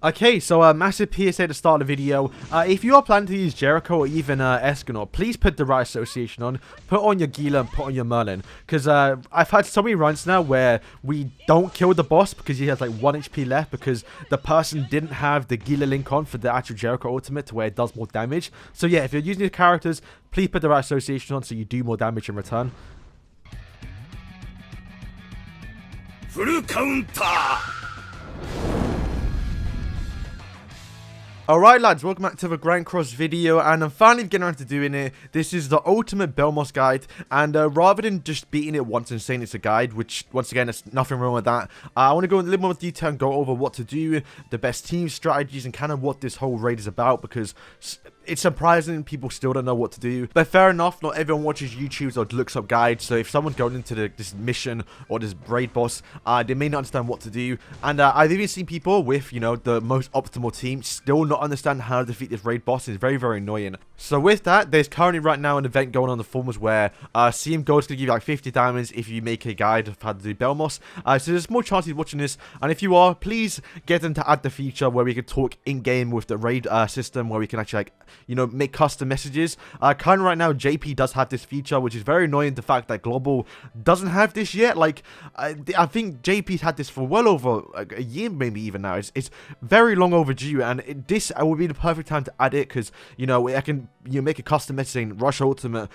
Okay, so massive PSA to start the video. If you are planning to use Jericho or even Escanor, please put the right association on. Put on your Gila and put on your Merlin. Because I've had so many runs now where we don't kill the boss because he has like 1 HP left because the person didn't have the Gila link on for the actual Jericho ultimate to where it does more damage. So yeah, if you're using your characters, please put the right association on so you do more damage in return. Full counter! Alright lads, welcome back to the Grand Cross video, and I'm finally getting around to doing it. This is the ultimate BELLMOTH guide, and rather than just beating it once and saying it's a guide, which once again there's nothing wrong with that, I want to go in a little more detail and go over what to do, the best team strategies, and kind of what this whole raid is about, because it's surprising people still don't know what to do. But fair enough, not everyone watches YouTubes or looks up guides, so if someone's going into this mission or this raid boss, they may not understand what to do. And I've even seen people with, you know, the most optimal team still not understand how to defeat this raid boss. It's very, very annoying. So with that, there's currently right now an event going on the forums where CM Gold's going to give you like 50 diamonds if you make a guide of how to do BELLMOTH. So there's more chances of watching this, and if you are, please get them to add the feature where we can talk in-game with the raid system, where we can actually, like, you know, make custom messages. Currently right now, JP does have this feature, which is very annoying, the fact that Global doesn't have this yet. Like, I think JP's had this for well over like, a year, maybe even now. It's very long overdue, and this would be the perfect time to add it, because, you know, I can, you know, make a custom message saying Rush Ultimate,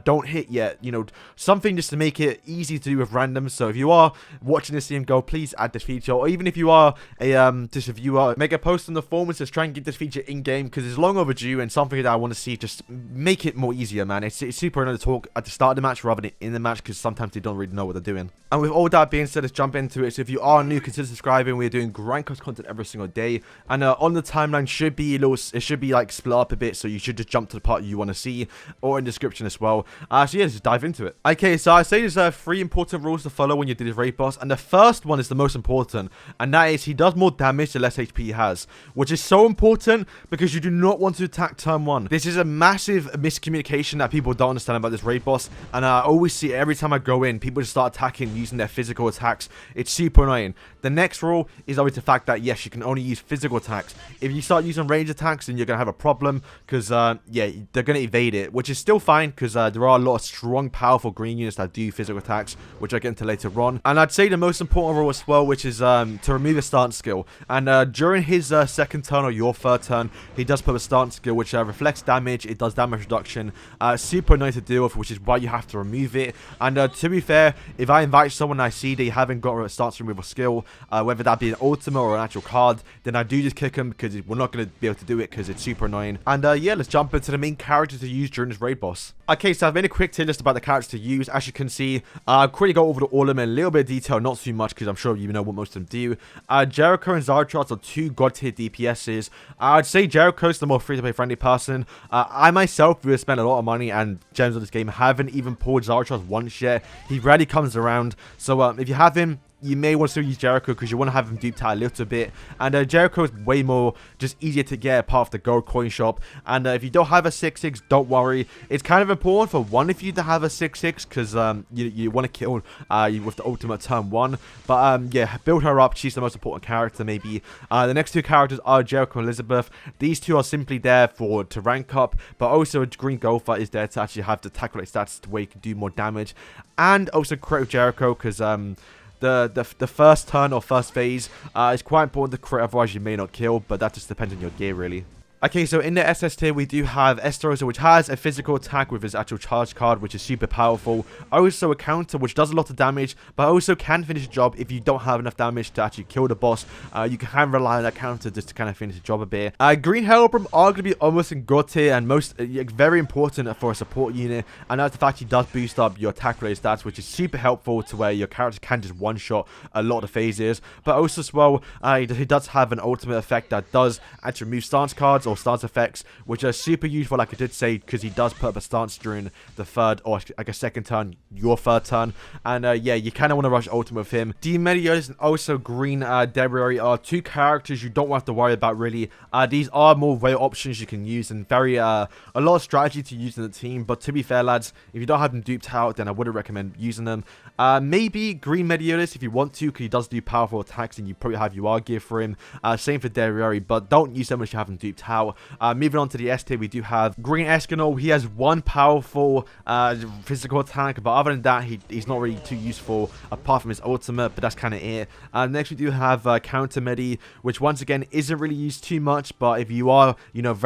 don't hit yet, you know, something just to make it easy to do with randoms. So if you are watching this game go, please add this feature, or even if you are just a viewer, make a post on the forums to try and get this feature in game, because it's long overdue and something that I want to see just make it more easier, man. It's super annoying to talk at the start of the match rather than in the match, because sometimes they don't really know what they're doing. And with all that being said, let's jump into it. So if you are new, consider subscribing. We're doing Grand Cross content every single day, and on the timeline should be a little, it should be like split up a bit, so you should just jump to the part you want to see, or in the description as well. So yeah, just dive into it. Okay, so I say there's 3 important rules to follow when you do this raid boss, and the first one is the most important, and that is he does more damage the less HP he has, which is so important because you do not want to attack turn 1. This is a massive miscommunication that people don't understand about this raid boss, and I always see it every time I go in. People just start attacking using their physical attacks. It's super annoying. The next rule is always the fact that yes, you can only use physical attacks. If you start using range attacks, then you're gonna have a problem, because yeah, they're gonna evade it, which is still fine, because there are a lot of strong, powerful green units that do physical attacks, which I'll get into later on. And I'd say the most important rule as well, which is to remove a stance skill. And during his second turn or your third turn, he does put a stance skill which reflects damage. It does damage reduction. Super annoying to deal with, which is why you have to remove it. And to be fair, if I invite someone I see they haven't got a stance removal skill, whether that be an ultimate or an actual card, then I do just kick them, because we're not going to be able to do it, because it's super annoying. And yeah, let's jump into the main characters to use during this raid boss. Okay, so I've made a quick tier list about the characters to use. As you can see, I'll quickly go over all of them in a little bit of detail, not too much, because I'm sure you know what most of them do. Jericho and Zartros are 2 god tier DPSs. I'd say Jericho's the more free-to-play friendly person. I myself will spend a lot of money and gems on this game. Haven't even pulled Zartros once yet. He rarely comes around, so if you have him, you may want to still use Jericho, because you want to have him duped out a little bit. And Jericho is way more just easier to get apart of the gold coin shop. And if you don't have a 6/6, don't worry. It's kind of important for one of you to have a 6/6, because you want to kill with the ultimate turn 1. But yeah, build her up. She's the most important character maybe. The next 2 characters are Jericho and Elizabeth. These 2 are simply there to rank up, but also a green gopher is there to actually have the tackle stats to where you can do more damage. And also crit with Jericho, because the first turn or first phase is quite important to crit, otherwise you may not kill, but that just depends on your gear really. Okay, so in the SS tier, we do have Esterosa, which has a physical attack with his actual charge card, which is super powerful. Also a counter, which does a lot of damage, but also can finish the job if you don't have enough damage to actually kill the boss. You can rely on that counter just to kind of finish the job a bit. Green Hellbrim are going to be almost in god tier, and most very important for a support unit, and that's the fact he does boost up your attack related stats, which is super helpful to where your character can just one-shot a lot of phases. But also as well, he does have an ultimate effect that does actually remove stance cards, or stance effects, which are super useful, like I did say, because he does put up a stance during the third or like a second turn, your third turn. And yeah, you kind of want to rush ultimate with him. Meliodas and also Green Debris are two characters you don't have to worry about really. These are more rare options you can use, and very a lot of strategy to use in the team. But to be fair, lads, if you don't have them duped out, then I wouldn't recommend using them. Maybe Green Meliodas if you want to, because he does do powerful attacks and you probably have UR gear for him. Same for Debris, but don't use them unless you have them duped out. Moving on to the S tier, we do have Green Escanol. He has one powerful physical attack, but other than that, he's not really too useful apart from his ultimate, but that's kind of it. Next we do have Counter Medi, which once again isn't really used too much, but if you are, you know,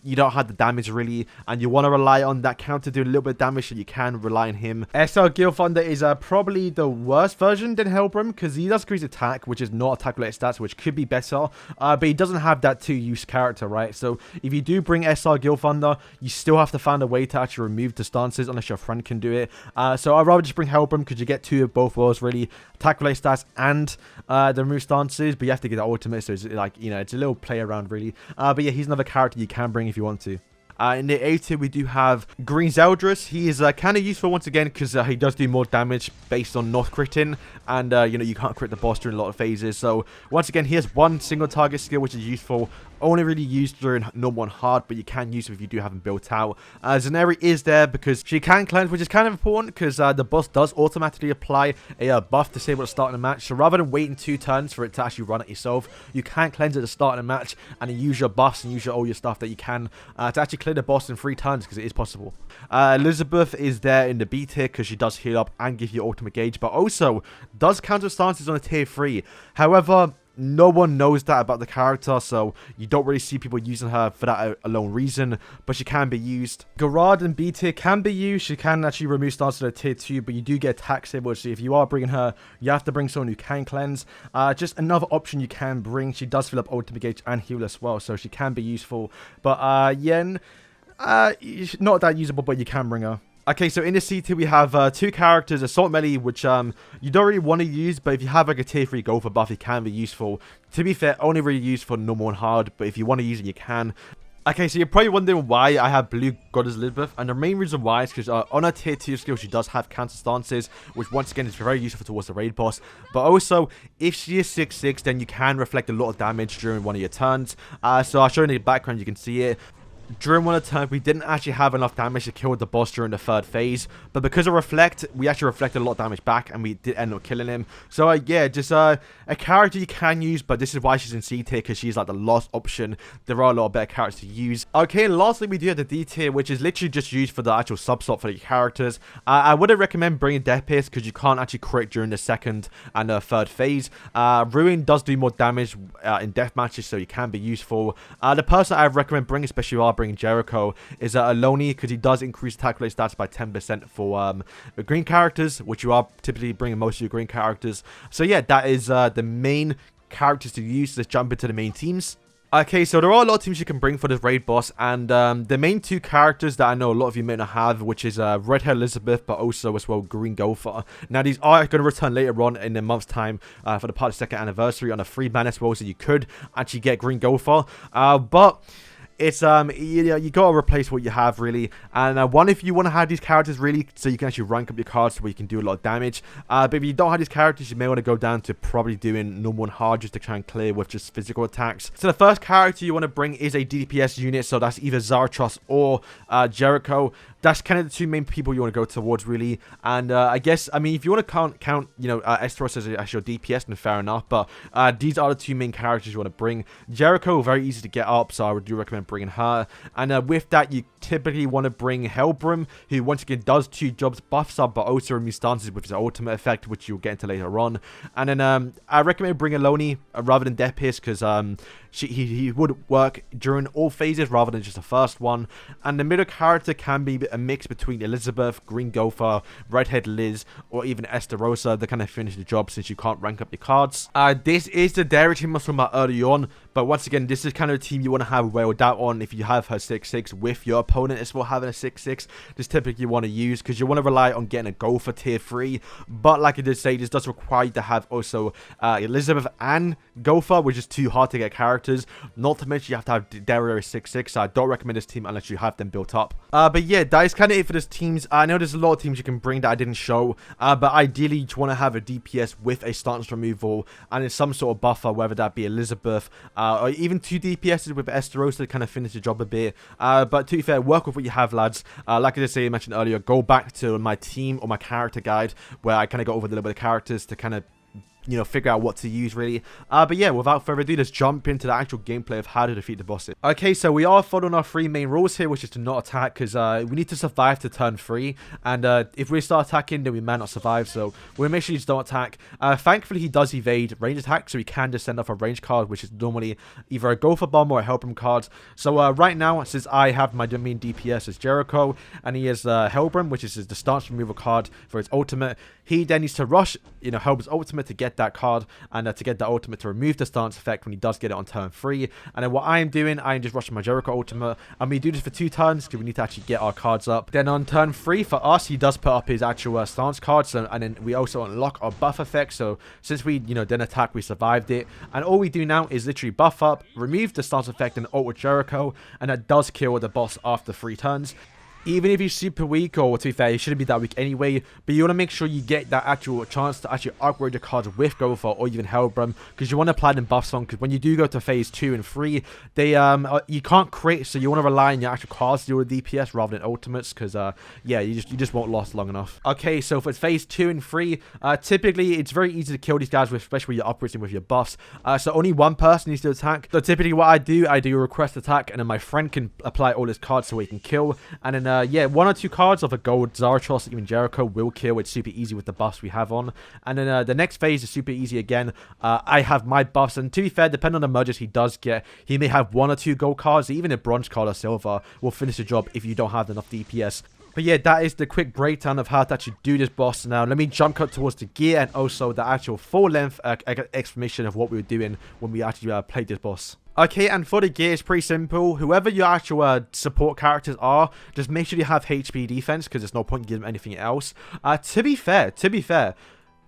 you don't have the damage really, and you want to rely on that counter doing a little bit of damage, so you can rely on him. SR Gil Thunder is probably the worst version than Hellbrim, because he does increase attack, which is not attack related stats, which could be better, but he doesn't have that 2-use character, right? So if you do bring SR Gil Thunder, you still have to find a way to actually remove the stances, unless your friend can do it. So I'd rather just bring Hellbrim, because you get two of both worlds really, attack related stats and the remove stances, but you have to get the ultimate, so it's like, you know, it's a little play around really. But yeah, he's another character you can bring if you want to. In the A tier, we do have Green Zeldris. He is kind of useful once again because he does do more damage based on not critting, and you know, you can't crit the boss during a lot of phases. So once again, he has one single target skill, which is useful. Only really used during normal and hard, but you can use it if you do have them built out. Zaneri is there because she can cleanse, which is kind of important because the boss does automatically apply a buff disable at the start of the match. So rather than waiting 2 turns for it to actually run it yourself, you can cleanse at the start of the match and then use your buffs and use all your stuff that you can to actually clear the boss in 3 turns, because it is possible. Elizabeth is there in the B tier because she does heal up and give you ultimate gauge, but also does counter stances on a tier 3. However, no one knows that about the character, so you don't really see people using her for that alone reason, but she can be used. Garad in B tier can be used. She can actually remove stances at tier 2, but you do get attack stable, so if you are bringing her, you have to bring someone who can cleanse. Just another option you can bring. She does fill up ultimate gauge and heal as well, so she can be useful. But Yen, not that usable, but you can bring her. Okay, so in the C tier, we have 2 characters, Assault Melee, which you don't really want to use, but if you have like a tier 3 Gopher buff, it can be useful. To be fair, only really used for normal and hard, but if you want to use it, you can. Okay, so you're probably wondering why I have Blue Goddess Elizabeth, and the main reason why is because on her tier 2 skill, she does have counter stances, which once again is very useful towards the raid boss. But also, if she is 6/6, then you can reflect a lot of damage during one of your turns. So I'll show you in the background, you can see it. During one of the turns, we didn't actually have enough damage to kill the boss during the 3rd phase, but because of Reflect, we actually reflected a lot of damage back, and we did end up killing him. So yeah, just a character you can use, but this is why she's in C tier, because she's like the last option. There are a lot of better characters to use. Okay, and lastly, we do have the D tier, which is literally just used for the actual sub-slot for the characters. I wouldn't recommend bringing Death Pierce, because you can't actually crit during the 2nd and 3rd phase. Ruin does do more damage in death matches, so you can be useful. The person I recommend bringing, especially if you are bringing Jericho, is Aloni, because he does increase attack rate stats by 10% for green characters, which you are typically bringing most of your green characters. So yeah, that is the main characters to use. Let's jump into the main teams. Okay, so there are a lot of teams you can bring for this raid boss, and the main 2 characters that I know a lot of you may not have, which is Redhair Elizabeth, but also as well Green Gopher. Now, these are going to return later on in a month's time for the party's 2nd anniversary on a free ban as well, so you could actually get Green Gopher, but it's you know, you gotta replace what you have really. And one, if you want to have these characters really, so you can actually rank up your cards where you can do a lot of damage. But if you don't have these characters, you may want to go down to probably doing normal and hard just to try and clear with just physical attacks. So the first character you want to bring is a DPS unit, so that's either Zarathos or Jericho. That's kind of the 2 main people you want to go towards really. And I guess, I mean, if you want to count you know, Esteros as your DPS, then fair enough, but these are the 2 main characters you want to bring. Jericho, very easy to get up, so I would do recommend bringing her. And with that, you typically want to bring Hellbrim, who once again does 2 jobs, buffs up, but also removes stances with his ultimate effect, which you'll get into later on. And then I recommend bringing Aloni rather than Death Pierce, because he would work during all phases rather than just the first one. And the middle character can be a mix between Elizabeth, Green Gopher, Redhead Liz, or even Esterosa to kind of finish the job, since you can't rank up your cards. This is the Dairy team I was talking about early on, but once again, this is kind of a team you want to have railed out out on if you have her 6-6 with your opponent as well having a 6-6. This typically you want to use because you want to rely on getting a goal for tier 3. But like I did say, this does require you to have also Elizabeth and Gopher, which is too hard to get characters. Not to mention you have to have Dario 6-6, so I don't recommend this team unless you have them built up. But yeah, that is kind of it for this teams. I know there's a lot of teams you can bring that I didn't show, but ideally you want to have a DPS with a stance removal and in some sort of buffer, whether that be Elizabeth or even 2 DPSs with Esteros to kind of finish the job a bit. But to be fair, work with what you have, lads. Like I mentioned earlier, go back to my team or my character guide where I kind of go over a little bit of characters to kind of, you know, figure out what to use really. But yeah, without further ado, let's jump into the actual gameplay of how to defeat the bosses. Okay, so we are following our 3 main rules here, which is to not attack because we need to survive to turn 3. And if we start attacking, then we might not survive. So we'll make sure you just don't attack. Thankfully, he does evade range attack, so he can just send off a range card, which is normally either a Gopher Bomb or a Hellbrim card. So right now, since I have my main DPS as Jericho, and he has Hellbrim, which is the stance removal card for his ultimate, he then needs to rush, you know, Hellbrim's ultimate to get that card and to get that ultimate to remove the stance effect when he does get it on turn 3. And then what I am doing, I am just rushing my Jericho ultimate, and we do this for 2 turns because we need to actually get our cards up. Then on turn 3 for us, he does put up his actual stance card, so, and then we also unlock our buff effect. So since we, you know, didn't attack, we survived it, and all we do now is literally buff up, remove the stance effect, and ult with Jericho, and that does kill the boss after 3 turns. Even if he's super weak, or to be fair, he shouldn't be that weak anyway, but you want to make sure you get that actual chance to actually upgrade your cards with Gopher or even Hellbrim, because you want to apply them buffs on, because when you do go to phase 2 and 3, they you can't crit, so you want to rely on your actual cards to do with DPS rather than ultimates, because yeah, you just won't last long enough. Okay, so for phase 2 and 3, typically it's very easy to kill these guys with, especially when you're upgrading with your buffs. So only one person needs to attack. So typically what I do a request attack, and then my friend can apply all his cards so he can kill, and then yeah, 1 or 2 cards of a gold Zarathos, even Jericho will kill. It's super easy with the buffs we have on. And then the next phase is super easy again. I have my buffs, and to be fair, depending on the merges he does get, he may have 1 or 2 gold cards. Even a bronze card or silver will finish the job if you don't have enough DPS. But yeah, that is the quick breakdown of how to actually do this boss. Now, let me jump cut towards the gear and also the actual full-length explanation of what we were doing when we actually played this boss. Okay, and for the gear, it's pretty simple. Whoever your actual support characters are, just make sure you have HP defense, because there's no point in giving them anything else. To be fair,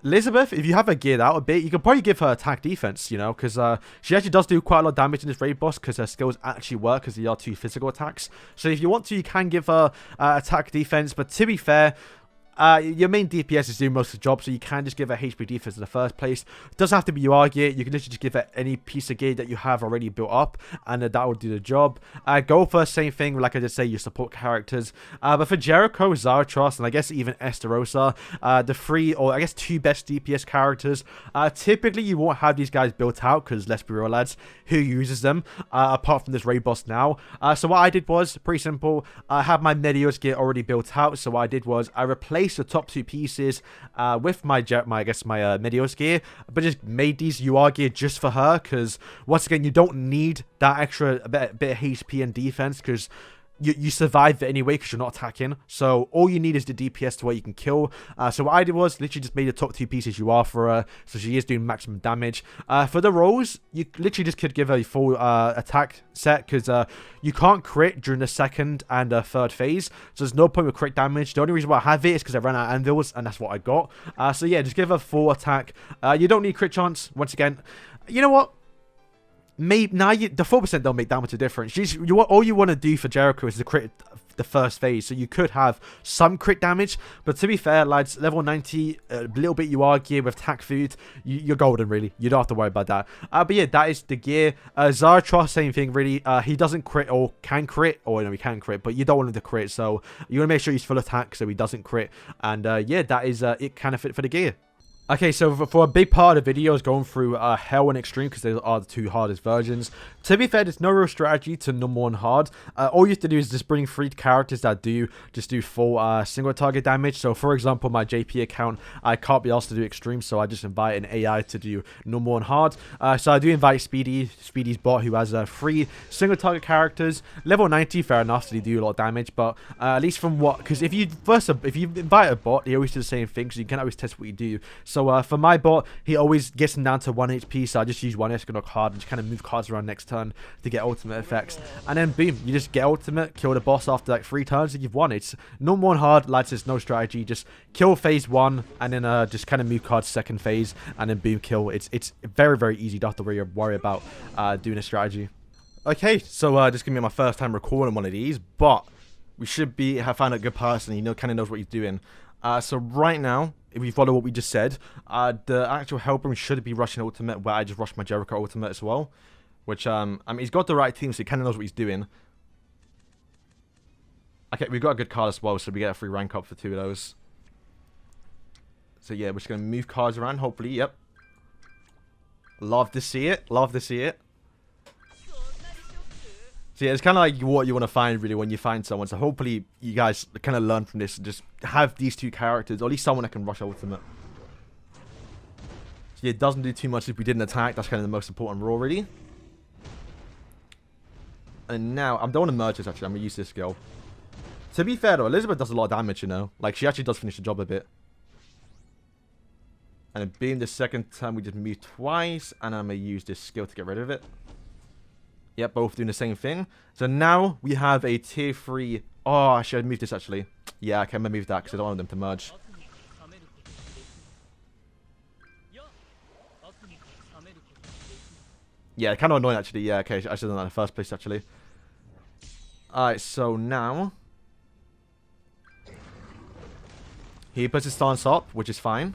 Elizabeth, if you have her geared out a bit, you can probably give her attack defense, you know, because she actually does do quite a lot of damage in this raid boss, because her skills actually work, because they are 2 physical attacks. So if you want to, you can give her attack defense, but to be fair, your main DPS is doing most of the job, so you can just give her HP defense in the first place. It doesn't have to be your gear. You can literally just give her any piece of gear that you have already built up, and that will do the job. Gopher, same thing, like I just say, your support characters. But for Jericho, Zarathos, and I guess even Esterosa, the 3 or I guess 2 best DPS characters, typically you won't have these guys built out, because let's be real, lads, who uses them apart from this raid boss now? So what I did was pretty simple. I have my Medios gear already built out, so what I did was I replaced the top 2 pieces with my Medios gear, but just made these UR gear just for her, because once again, you don't need that extra bit of HP and defense, because you survive it anyway because you're not attacking. So all you need is the DPS to where you can kill. So what I did was literally just made the top 2 pieces you are for her, so she is doing maximum damage. For the rolls, you literally just could give her a full attack set, because you can't crit during the 2nd and 3rd phase, so there's no point with crit damage. The only reason why I have it is because I ran out of anvils, and that's what I got. So yeah, just give her full attack. You don't need crit chance. Once again, you know what? Maybe now the 4% don't make that much of a difference. All you want to do for Jericho is the crit the first phase, so you could have some crit damage, but to be fair, lads, level 90, a little bit you are gear with attack food, you're golden, really. You don't have to worry about that. But yeah, that is the gear. Zarathos, same thing, really. He doesn't crit, or can crit, or no, he can crit, but you don't want him to crit, so you want to make sure he's full attack so he doesn't crit. And yeah, that is it kind of fit for the gear. Okay, so for a big part of the video is going through Hell and Extreme, because they are the 2 hardest versions. To be fair, there's no real strategy to number 1 hard. All you have to do is just bring 3 characters that do full single target damage. So for example, my JP account, I can't be asked to do Extreme, so I just invite an AI to do number 1 hard. So I do invite Speedy's bot, who has 3 single target characters. Level 90, fair enough, so they do a lot of damage, but at least from what, because if you invite a bot, they always do the same thing, so you can always test what you do. So So for my bot, he always gets him down to 1 HP, so I just use 1 Escanor card and just kind of move cards around next turn to get ultimate effects. And then boom, you just get ultimate, kill the boss after like 3 turns and you've won. It's no more hard, lads, there's no strategy. Just kill phase 1 and then just kind of move cards second phase and then boom, kill. It's very, very easy. You don't have to really worry about doing a strategy. Okay, so this is going to be my first time recording one of these, but we should have found a good person, kind of knows what he's doing. So right now, if we follow what we just said, the actual Hellbring should be rushing ultimate, where I just rushed my Jericho ultimate as well. Which, I mean, he's got the right team, so he kind of knows what he's doing. Okay, we've got a good card as well, so we get a free rank up for 2 of those. So yeah, we're just going to move cards around, hopefully, yep. Love to see it, love to see it. So yeah, it's kind of like what you want to find, really, when you find someone. So hopefully you guys kind of learn from this and just have these 2 characters, or at least someone that can rush ultimate. So yeah, it doesn't do too much if we didn't attack. That's kind of the most important rule, really. And now, I don't want to merge this, actually. I'm going to use this skill. To be fair, though, Elizabeth does a lot of damage, Like, she actually does finish the job a bit. And then being the second time, we just move twice. And I'm going to use this skill to get rid of it. Yep, both doing the same thing. So now we have a tier 3. Oh, I should have moved this, actually. Yeah, okay, I'm going to move that because I don't want them to merge. Yeah, kind of annoying, actually. Yeah, okay, I should have done that in the first place, actually. Alright, so now he puts his stance up, which is fine.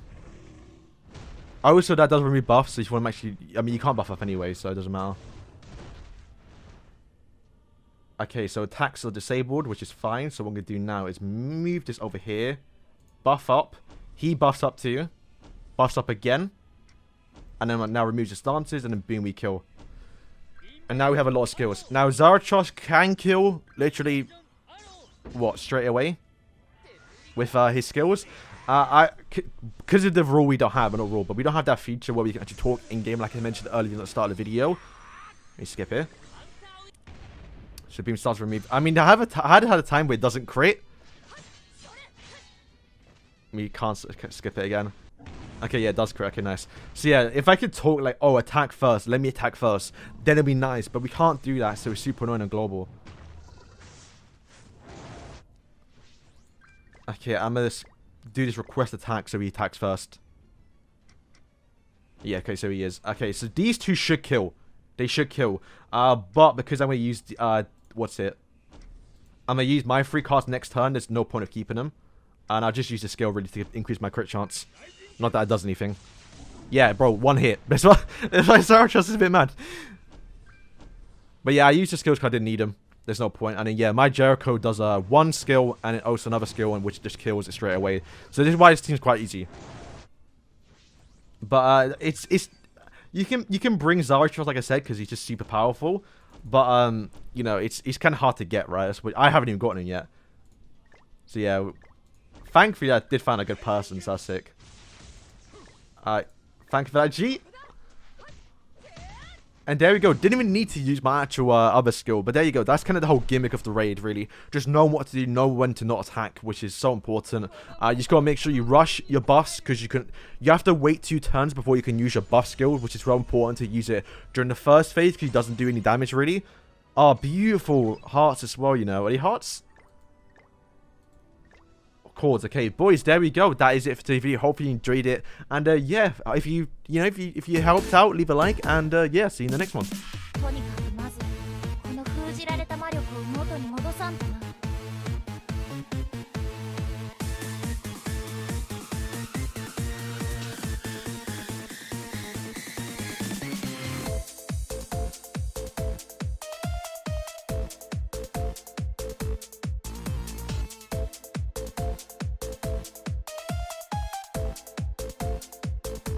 Also, that does remove buffs, so if you want to actually... I mean, you can't buff up anyway, so it doesn't matter. Okay, so attacks are disabled, which is fine. So what I'm going to do now is move this over here. Buff up. He buffs up too. Buffs up again. And then now removes the stances, and then boom, we kill. And now we have a lot of skills. Now, Zarathos can kill, literally, what, straight away? With his skills. Because of the rule we don't have, not rule, but we don't have that feature where we can actually talk in-game, like I mentioned earlier at the start of the video. Let me skip here. So beam starts removed. I mean, I had a time where it doesn't crit. We can't skip it again. Okay, yeah, it does crit. Okay, nice. So yeah, if I could talk like, oh, attack first, let me attack first, then it'd be nice. But we can't do that, so it's super annoying on global. Okay, I'm gonna do this request attack so he attacks first. Yeah, okay, so he is. Okay, so these 2 should kill. They should kill. But because I'm gonna use what's it? I'm gonna use my 3 cards next turn. There's no point of keeping them, and I'll just use the skill really to increase my crit chance. Not that it does anything. Yeah, bro, 1 hit. That's why Zarathos is a bit mad. But yeah, I used the skills because I didn't need them. There's no point. And then yeah, my Jericho does 1 skill and then also another skill, and which just kills it straight away. So this is why this team's quite easy. But it's you can bring Zarathos, like I said, because he's just super powerful. But it's kind of hard to get, right? I haven't even gotten him yet. So yeah, thankfully I did find a good person, so that's sick. Thank you for that, G. And there we go. Didn't even need to use my actual other skill, but there you go. That's kind of the whole gimmick of the raid, really. Just know what to do, know when to not attack, which is so important. You just gotta make sure you rush your buffs, because you have to wait 2 turns before you can use your buff skill, which is real important to use it during the first phase, because it doesn't do any damage, really. Oh, beautiful hearts as well, Are they hearts? Chords. Okay, boys, there we go. That is it for today's video. Hopefully you enjoyed it, and yeah, if you helped out, leave a like, and yeah, see you in the next one.